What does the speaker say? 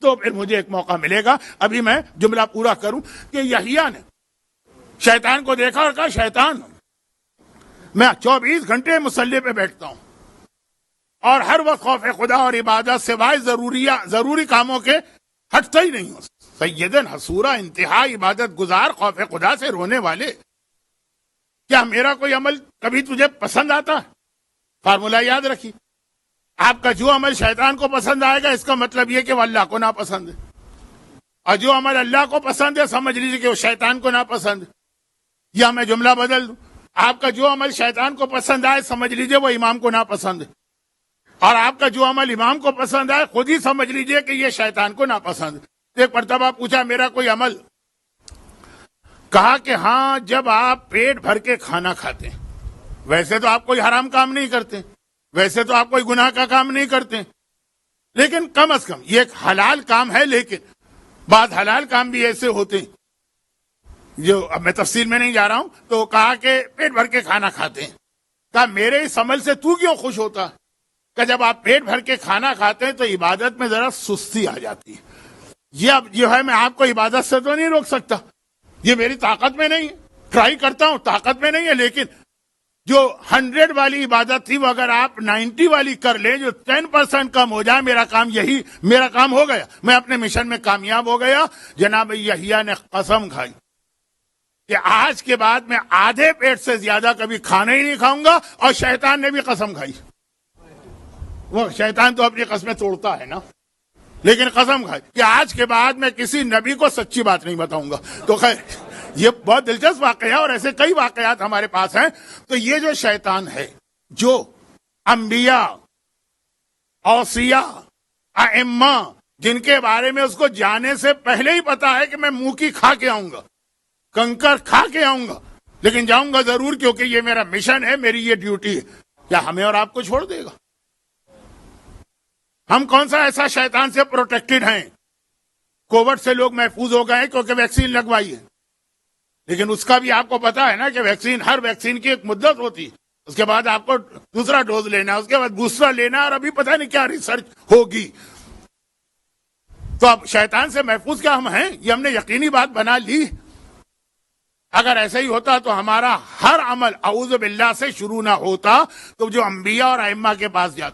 تو پھر مجھے ایک موقع ملے گا. ابھی میں جملہ پورا کروں کہ یحییٰ نے شیطان کو دیکھا اور کہا شیطان میں 24 گھنٹے مصلی پہ بیٹھتا ہوں اور ہر وقت خوف خدا اور عبادت سوائے ضروری کاموں کے ہٹتا ہی نہیں ہوں. سیدن حصورہ انتہا عبادت گزار خوف خدا سے رونے والے, کیا میرا کوئی عمل کبھی تجھے پسند آتا ہے؟ فارمولہ یاد رکھی, آپ کا جو عمل شیطان کو پسند آئے گا اس کا مطلب یہ کہ وہ اللہ کو ناپسند ہے, اور جو عمل اللہ کو پسند ہے سمجھ لیجیے کہ وہ شیطان کو ناپسند ہے. یا میں جملہ بدل دوں, آپ کا جو عمل شیطان کو پسند آئے سمجھ لیجیے وہ امام کو ناپسند ہے, اور آپ کا جو عمل امام کو پسند آئے خود ہی سمجھ لیجیے کہ یہ شیطان کو ناپسند ہے. ایک مرتبہ پوچھا میرا کوئی عمل, کہا کہ ہاں جب آپ پیٹ بھر کے کھانا کھاتے ہیں, ویسے تو آپ کوئی حرام کام نہیں کرتے, ویسے تو آپ کوئی گناہ کا کام نہیں کرتے, لیکن کم از کم یہ ایک حلال کام ہے, لیکن بعض حلال کام بھی ایسے ہوتے ہیں جو اب میں تفصیل میں نہیں جا رہا ہوں. تو کہا کہ پیٹ بھر کے کھانا کھاتے ہیں, کہا میرے اس عمل سے تو کیوں خوش ہوتا ہے؟ کہ جب آپ پیٹ بھر کے کھانا کھاتے ہیں تو عبادت میں ذرا سستی آ جاتی ہے. یہ اب جو ہے میں آپ کو عبادت سے تو نہیں روک سکتا, یہ میری طاقت میں نہیں ہے, ٹرائی کرتا ہوں طاقت میں نہیں ہے, لیکن جو 100 والی عبادت تھی وہ اگر آپ 90 والی کر لیں, جو 10% کم ہو جائے, میرا کام ہو گیا, میں اپنے مشن میں کامیاب ہو گیا. جناب یحییٰ نے قسم کھائی کہ آج کے بعد میں آدھے پیٹ سے زیادہ کبھی کھانا ہی نہیں کھاؤں گا, اور شیطان نے بھی قسم کھائی. وہ شیطان تو اپنی قسمیں توڑتا ہے نا, لیکن قسم کھائی کہ آج کے بعد میں کسی نبی کو سچی بات نہیں بتاؤں گا. تو خیر یہ بہت دلچسپ واقعہ ہے, اور ایسے کئی واقعات ہمارے پاس ہیں. تو یہ جو شیطان ہے جو انبیاء, اوصیاء, ائمہ جن کے بارے میں اس کو جانے سے پہلے ہی پتا ہے کہ میں منہ کی کھا کے آؤں گا, کنکر کھا کے آؤں گا, لیکن جاؤں گا ضرور کیونکہ یہ میرا مشن ہے, میری یہ ڈیوٹی ہے, کیا ہمیں اور آپ کو چھوڑ دے گا؟ ہم کون سا ایسا شیطان سے پروٹیکٹڈ ہیں؟ کووڈ سے لوگ محفوظ ہو گئے ہیں کیونکہ ویکسین لگوائی ہے, لیکن اس کا بھی آپ کو پتا ہے نا کہ ہر ویکسین کی ایک مدت ہوتی ہے, اس کے بعد آپ کو دوسرا ڈوز لینا ہے, اس کے بعد بوسٹر لینا ہے, اور ابھی پتہ نہیں کیا ریسرچ ہوگی. تو اب شیطان سے محفوظ کیا ہم ہیں؟ یہ ہم نے یقینی بات بنا لی. اگر ایسا ہی ہوتا تو ہمارا ہر عمل اعوذ باللہ سے شروع نہ ہوتا, تو جو انبیاء اور ائمہ کے پاس جاتا